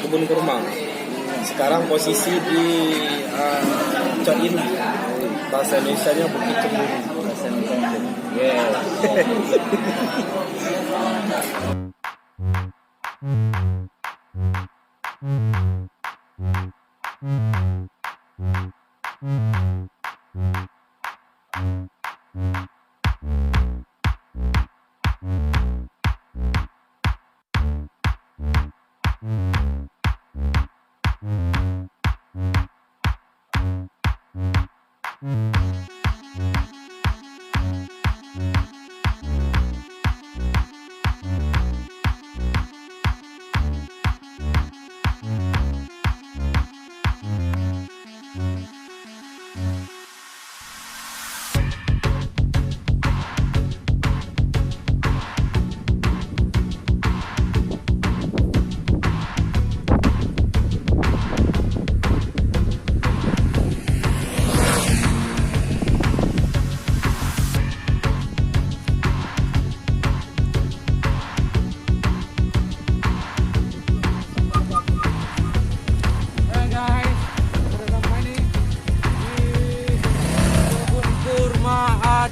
kebun kurma. Sekarang posisi di Coin. Bahasa Indonesia-nya Bukit Cemuru. Bahasa Indonesia. Yeah.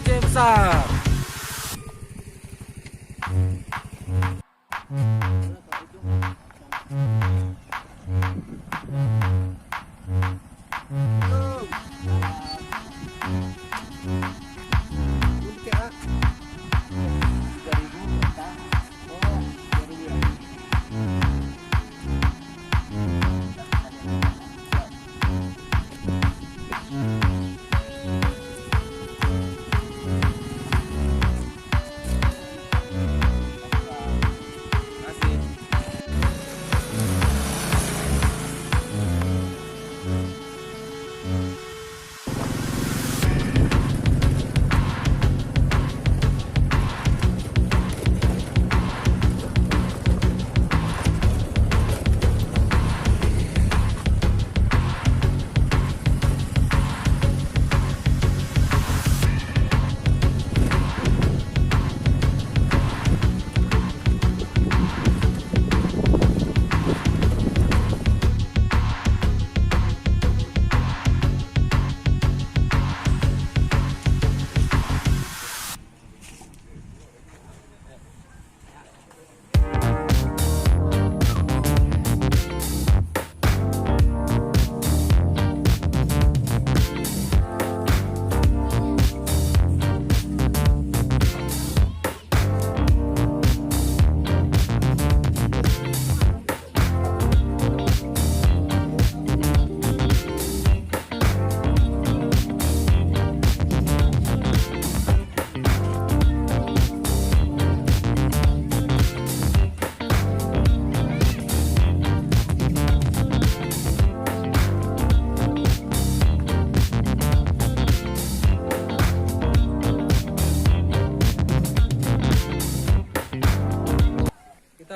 Besar.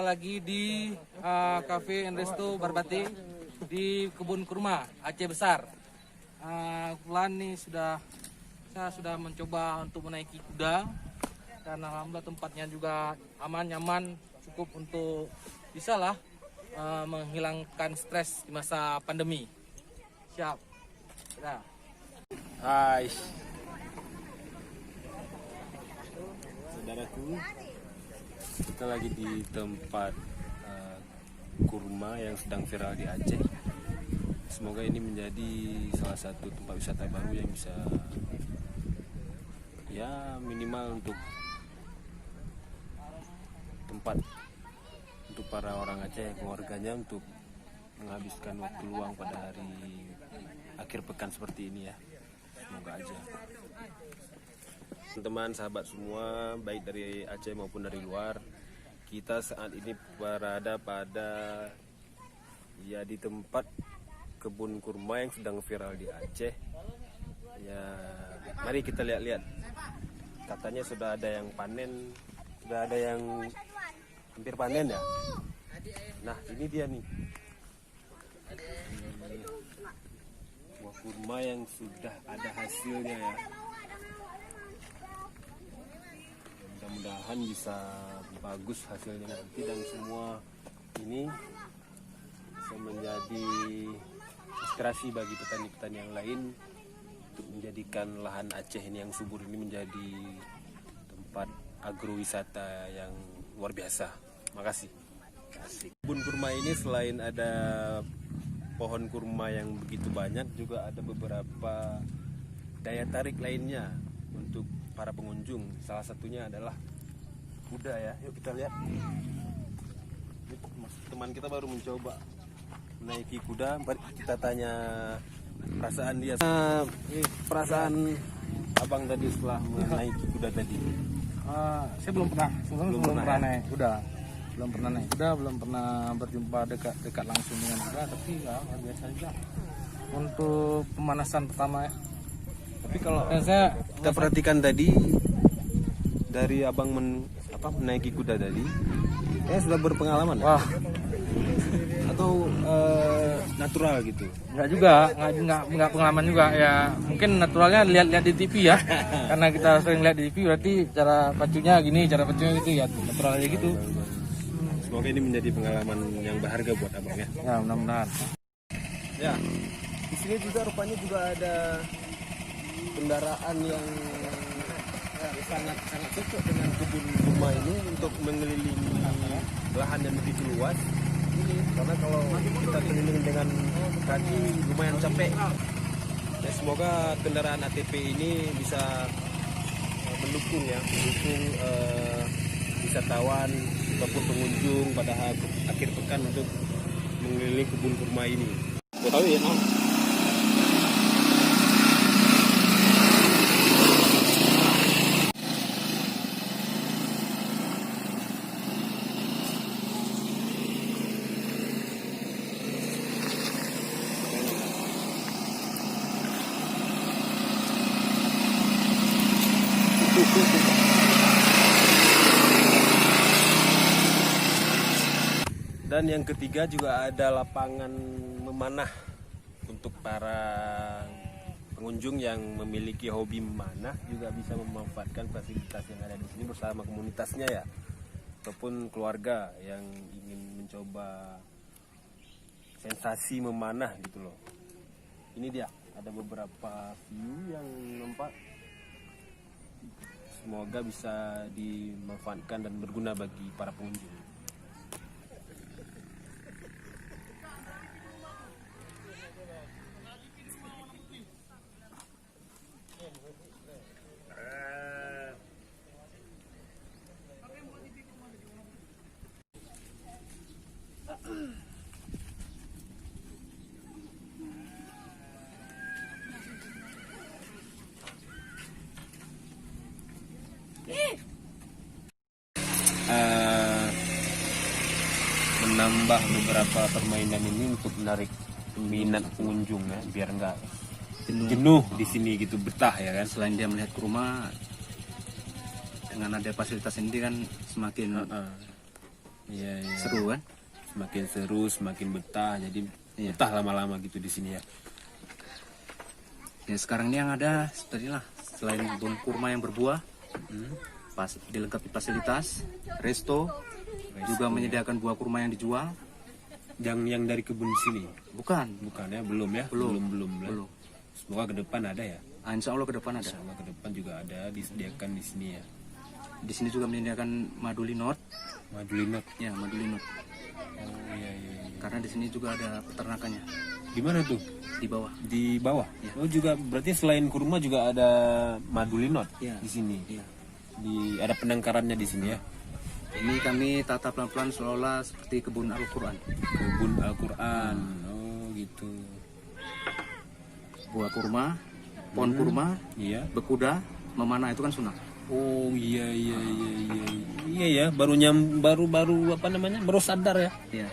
Lagi di Cafe and Resto Barbati di Kebun Kurma Aceh Besar. Kebetulan nih saya sudah mencoba untuk menaiki kuda karena alhamdulillah tempatnya juga aman, nyaman, cukup untuk bisa lah menghilangkan stres di masa pandemi. Siap. Ya. Hai. Saudaraku, kita lagi di tempat kurma yang sedang viral di Aceh. Semoga ini menjadi salah satu tempat wisata baru yang bisa ya minimal untuk tempat untuk para orang Aceh keluarganya untuk menghabiskan waktu luang pada hari akhir pekan seperti ini ya. Semoga aja. Teman-teman, sahabat semua, baik dari Aceh maupun dari luar, kita saat ini berada pada ya di tempat kebun kurma yang sedang viral di Aceh. Ya, mari kita lihat-lihat. Katanya sudah ada yang panen, sudah ada yang hampir panen ya. Nah, ini dia nih. Buah kurma yang sudah ada hasilnya ya. Mudah-mudahan bisa bagus hasilnya nanti dan semua ini bisa menjadi inspirasi bagi petani-petani yang lain untuk menjadikan lahan Aceh ini yang subur ini menjadi tempat agrowisata yang luar biasa. Makasih. Kebun kurma ini selain ada pohon kurma yang begitu banyak, juga ada beberapa daya tarik lainnya untuk para pengunjung. Salah satunya adalah kuda ya. Yuk kita lihat. Teman kita baru mencoba menaiki kuda. Mari kita tanya perasaan dia. Perasaan abang tadi setelah menaiki kuda tadi. Saya belum pernah, Belum pernah naik kuda, belum pernah naik kuda, belum pernah berjumpa dekat langsung dengan kuda, tapi ya luar biasa juga untuk pemanasan pertama ya. Tapi kalau Kita perhatikan tadi dari abang menaiki kuda tadi, sudah berpengalaman ya? wah Atau natural gitu? nggak juga, nggak pengalaman juga ya, mungkin naturalnya lihat di TV ya, karena kita sering lihat di TV berarti cara pacunya gini, cara pacunya gitu ya, natural aja gitu. Semoga ini menjadi pengalaman yang berharga buat abang ya. Ya mudah-mudahan. Ya, di sini juga rupanya juga ada kendaraan yang sangat cocok dengan kebun kurma ini untuk mengelilingi lahan yang begitu luas. Karena kalau kita keliling dengan kaki lumayan capek. Ya, semoga kendaraan ATP ini bisa mendukung wisatawan ataupun pengunjung pada akhir pekan untuk mengelilingi kebun kurma ini. Tahu ya, Dan yang ketiga juga ada lapangan memanah untuk para pengunjung yang memiliki hobi memanah, juga bisa memanfaatkan fasilitas yang ada di sini bersama komunitasnya ya, ataupun keluarga yang ingin mencoba sensasi memanah gitu loh. Ini dia, ada beberapa view yang nampak. Semoga bisa dimanfaatkan dan berguna bagi para pengunjung. Menambah beberapa permainan ini untuk menarik minat pengunjung ya, biar nggak jenuh di sini gitu, betah ya kan. Selain dia melihat kurma, dengan ada fasilitas ini kan semakin Iya, seru kan. Semakin seru, semakin betah, jadi betah lama-lama gitu di sini ya. Ya sekarang ini yang ada tadi lah, selain kebun kurma yang berbuah, dilengkapi fasilitas resto, juga menyediakan buah kurma yang dijual. Yang dari kebun sini Bukan ya, belum ya, belum. Semoga ke depan ada ya. Insya Allah ke depan ada. Insya Allah ke depan juga ada disediakan di sini ya. Di sini juga menyediakan madu linot. Madu linot. Ya, madu linot. Oh iya. Karena di sini juga ada peternakannya Di mana tuh? di bawah. Di bawah. Ya. Oh juga berarti selain kurma juga ada madu linot Ya. di sini. Iya. Ada penangkarannya di sini ya. Ini kami tata pelan-pelan seolah-olah seperti kebun Al-Quran. Kebun Al-Quran. Oh gitu. Buah kurma, pohon kurma, Iya. bekuda, memanah itu kan sunnah. Oh iya. Iya ya, baru apa namanya? Baru sadar ya. Iya.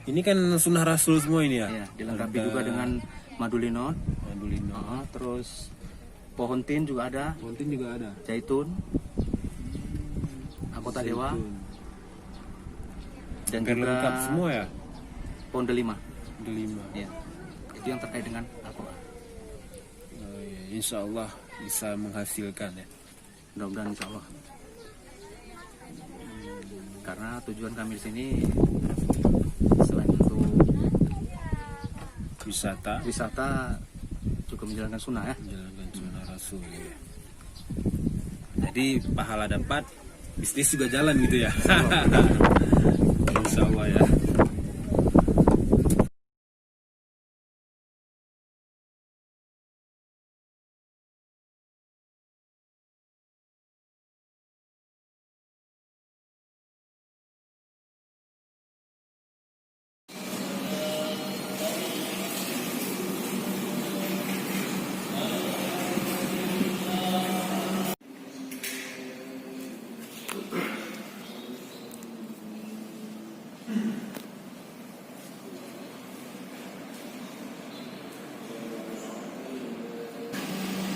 Ini kan sunnah Rasul semua ini ya. Iya, dilengkapi juga dengan madu linot. Madu linot. Terus pohon tin juga ada, Kontin juga ada. zaitun, kota dewa, dan Hampir juga lengkap semua ya. pohon delima. Delima. Ya, itu yang terkait dengan Al-Quran. Oh, iya. Insya Allah bisa menghasilkan ya. Mudah-mudahan insya Allah. Karena tujuan kami di sini selain untuk wisata juga menjalankan sunnah ya. menjalankan sunnah Rasul ya. Jadi pahala dapat, bisnis juga jalan gitu ya. Insya Allah ya.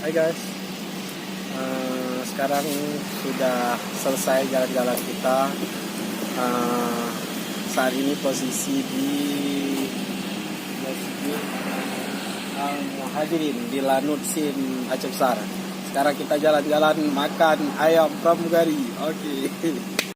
Hai guys, sekarang sudah selesai jalan-jalan kita. Saat ini posisi di Masjid Al-Muhajirin di Lanut Sim Aceh Besar. Sekarang kita jalan-jalan makan ayam pramugari. Oke.